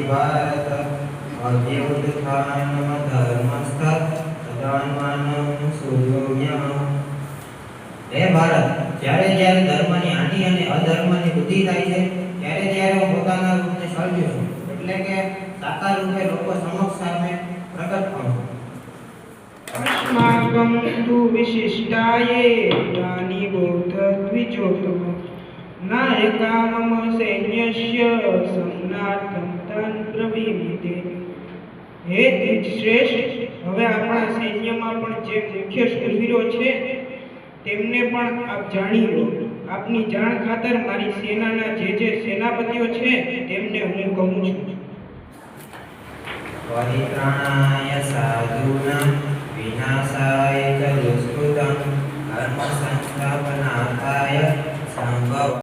ભારત અધ્યુત્થાનમ ધર્મસ્થ તદાત્માનં સુયોગ્યમ। હે ભારત, જ્યારે જ્યારે ધર્મની હાનિ અને અધર્મની વૃદ્ધિ થાય છે ત્યારે ત્યારે હું પોતાના રૂપને સર્જું છું, એટલે કે સાકાર રૂપે લોકો સમક્ષ સામે પ્રગટ થાઉં છું। अस्माकं तु विशिष्टाये यानि बोध द्विजोत्तम नायका मम सैन्यस्य संनार्थं तान् ब्रवीमिते। हे દ્વિજશ્રેષ્ઠ, હવે આપણા સૈન્યમાં પણ જે મુખ્ય શૂરવીરો છે તેમને પણ આપ જાણી લો। આપની જાણ ખાતર મારી સેનાના જે સેનાપતિઓ છે તેમને હું કહું છું। પરિત્રાણાય સાધૂનાં વિનાશાય ચ દુષ્કૃતં ધર્મ સંસ્થાપનાર્થાય સંભવ